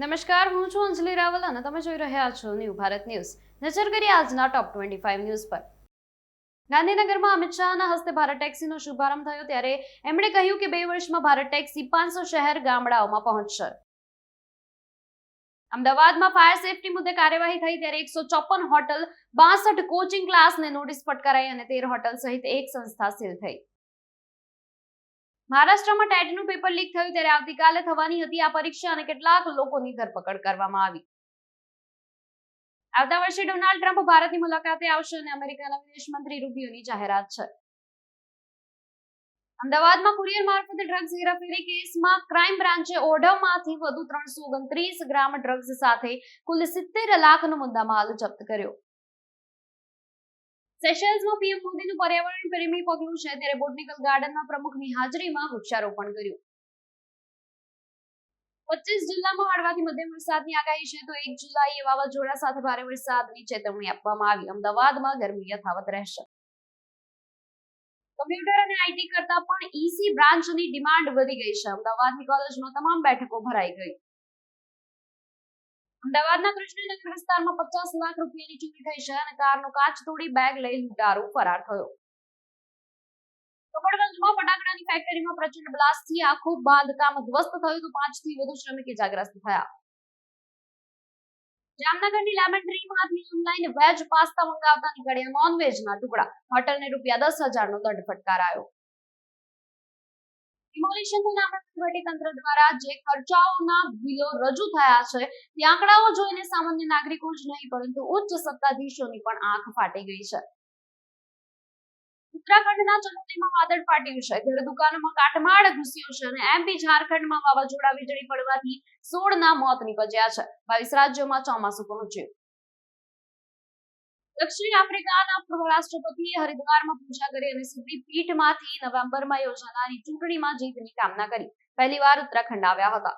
નમસ્કાર, હું છું અંજલિ રાવલ અને તમે જોઈ રહ્યા છો ન્યૂ ભારત ન્યૂઝ. નજર કરીએ આજના ટોપ 25 ન્યૂઝ પર. ગાંધીનગરમાં અમિત શાહના હસ્તે ભારત ટેક્સીનો શુભારંભ થયો ત્યારે એમણે કહ્યું કે 2 વર્ષમાં ભારત ટેક્સી 500 શહેર ગામડાઓમાં પહોંચશે. અમદાવાદમાં ફાયર સેફટી મુદ્દે કાર્યવાહી થઈ ત્યારે 154 હોટલ, 62 કોચિંગ ક્લાસને નોટિસ ફટકારાઈ અને 13 હોટલ સહિત એક સંસ્થા સીલ થઈ. મહારાષ્ટ્રમાં ટેટનું પેપર લીક થયું ત્યારે આવતીકાલે થવાની હતી આ પરીક્ષા અને કેટલાક લોકોની ધરપકડ કરવામાં આવી. આવતા વર્ષે ડોનાલ્ડ ટ્રમ્પ ભારતની મુલાકાતે આવશે અને અમેરિકાના વિદેશ મંત્રી રૂબિયોની જાહેરાત છે. અમદાવાદમાં કુરિયર મારફતે ડ્રગ્સ હેરાફેરી કેસમાં ક્રાઇમ બ્રાન્ચે ઓઢવમાંથી વધુ 329 ગ્રામ ડ્રગ્સ સાથે કુલ 70 લાખનો મુદ્દામાલ જપ્ત કર્યો. સેશલ્સમાં પીએમ મોદીનું પર્યાવરણ પ્રેમી પગલું છે ત્યારે બોટનિકલ ગાર્ડનમાં પ્રમુખની હાજરીમાં વૃક્ષારોપણ કર્યું. 25 જિલ્લામાં હળવાથી મધ્યમ વરસાદની આગાહી છે તો 1 જુલાઈએ વાવાઝોડા સાથે ભારે વરસાદની ચેતવણી આપવામાં આવી. અમદાવાદમાં ગરમી યથાવત રહેશે. કમ્પ્યુટર અને આઈટી કરતા પણ ઈસી બ્રાન્ચની ડિમાન્ડ વધી ગઈ છે. અમદાવાદની કોલેજમાં તમામ બેઠકો ભરાઈ ગઈ. અમદાવાદના કૃષ્ણનગર વિસ્તારમાં 50 લાખ રૂપિયાની ચોરી થઈ છે અને કારનો કાચ તોડી બેગ લઈ લૂંટારો ફરાર થયો. કપડગંજમાં ફટાકડાની ફેક્ટરીમાં પ્રચંડ બ્લાસ્ટથી આખું બાંધકામ ધ્વસ્ત થયું તો 5 થી વધુ શ્રમિક ઇજાગ્રસ્ત થયા. જામનગરની લેમન ટ્રીમાંથી ઓનલાઈન વેજ પાસ્તા મંગાવતા નીકળ્યા નોનવેજના ટુકડા. હોટલને ₹10,000નો દંડ ફટકારાયો. ડિમોલિશનના નામે વહીવટી તંત્ર દ્વારા જે ખર્ચાઓના બિલો રજૂ થયા છે તે આંકડાઓ જોઈને સામાન્ય નાગરિકો જ નહીં પરંતુ ઉચ્ચ સત્તાધીશોની પણ આંખ ફાટી ગઈ છે. ઉત્તરાખંડના ચમોલીમાં વાદળ ફાટ્યું છે. ઘર દુકાનોમાં કાટમાળ ઘૂસ્યો છે અને એમપી ઝારખંડમાં વાવાઝોડા વીજળી પડવાથી 16ના મોત નીપજ્યા છે. 22 રાજ્યોમાં ચોમાસું પહોંચ્યું. દક્ષિણ આફ્રિકાના રાષ્ટ્રપતિએ હરિદ્વારમાં પૂજા કરી અને સિદ્ધિ પીઠમાંથી નવેમ્બરમાં યોજાનારી ચૂંટણીમાં જીતની કામના કરી. પહેલીવાર ઉત્તરાખંડ આવ્યા હતા.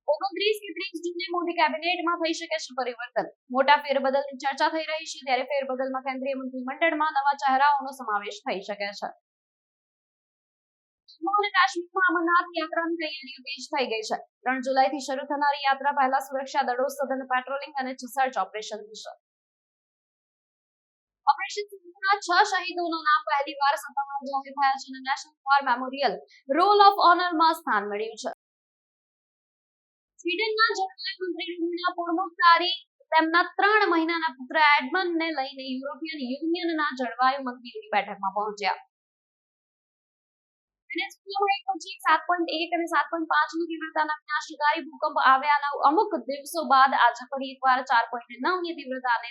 29 કે 30 જૂને મોદી કેબિનેટમાં થઈ શકે છે પરિવર્તન. મોટા ફેરબદલની ચર્ચા થઈ રહી છે ત્યારે ફેરબદલમાં કેન્દ્રીય મંત્રીમંડળમાં નવા ચહેરાઓનો સમાવેશ થઈ શકે છે. જમ્મુ અને કાશ્મીરમાં અમરનાથ યાત્રાની તૈયારીઓ તેજ થઈ ગઈ છે. 3 જુલાઈથી શરૂ થનારી યાત્રા પહેલા સુરક્ષા દળો સઘન પેટ્રોલિંગ અને સર્ચ ઓપરેશન થશે. ઓપરેશન સિંધુના 6 શહીદોના નામ પહેલીવાર સત્તાવાર જાહેર થયા છે અને national war memorial roll of ઓનરમાં સ્થાન મળ્યું છે. સ્વીડનના જળમાર્ગ મંત્રી રૂમિના પૂર્વોત્તારી તેમના 3 મહિનાના પુત્ર એડમંડને લઈને યુરોપિયન યુનિયનના જળવાયુ મંત્રીઓની બેઠકમાં પહોંચ્યા. વેનેઝુએલામાં 7.1 અને 7.5ની તીવ્રતાના વિનાશકારી ભૂકંપ આવ્યાના અમુક દિવસો બાદ આજે ફરી એકવાર 4.9ની તીવ્રતાને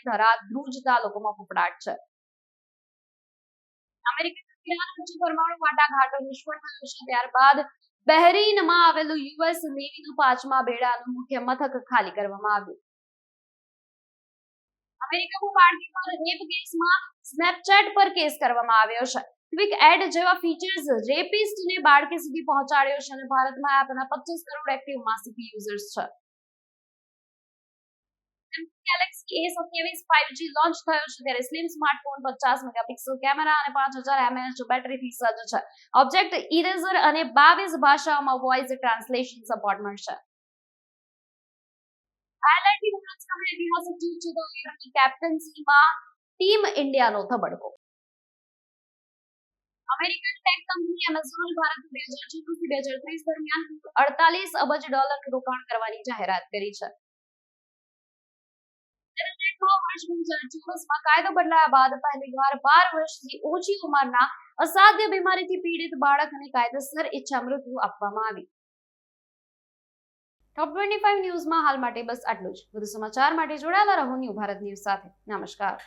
ધ્રુજતા લોકોમાં ફફડાટ છે. અમેરિકાના ઈરાન વચ્ચે પરમાણુ વાટાઘાટો નિષ્ફળ થયો છે ત્યારબાદ બહેરીનમાં આવેલું યુએસ નેવીનું 5મા બેડાનું મુખ્ય મથક ખાલી કરવામાં આવ્યું. અમેરિકામાં બાળકી પર રેપ કેસમાં સ્નેપચેટ પર કેસ કરવામાં આવ્યો છે. ક્વિક એડ જેવા ફીચર્સ રેપિસ્ટને બાળકી સુધી પહોંચાડ્યો છે અને ભારતમાં એપના 25 કરોડ એક્ટિવ માસિક યુઝર્સ છે. ગેલેક્સી A27 5G લોન્ચ થયો છે ત્યારે સ્લિમ સ્માર્ટફોન 50 મેગાપિક્સલ કેમેરા અને 5000 mAh બેટરીથી સજ્જ છે. ઓબ્જેક્ટ ઇરેઝર અને 22 ભાષાઓમાં વોઇસ ટ્રાન્સલેશન સપોર્ટ મળશે. આયર્લેન્ડની વુમન્સ સામે ઐતિહાસિક જીત છે તો ઈરાનની કેપ્ટન્સીમાં ટીમ ઇન્ડિયાનો ધબડકો. અમેરિકન ટેક કંપની એમેઝોન ભારતમાં 2024 થી 2030 દરમિયાન $48 અબજ રોકાણ કરવાની જાહેરાત કરી છે. વર્ષ 2024માં કાયદો બદલાયા બાદ પહેલીવાર 12 વર્ષથી ઓછી ઉંમરના અસાધ્ય બીમારીથી પીડિત બાળકને કાયદેસર ઈચ્છા મૃત્યુ આપવામાં આવી. ટોપ 25 ન્યૂઝમાં હાલ માટે બસ આટલું જ. વધુ સમાચાર માટે જોડાયેલા રહો ન્યૂ ભારત ન્યૂઝ સાથે. નમસ્કાર.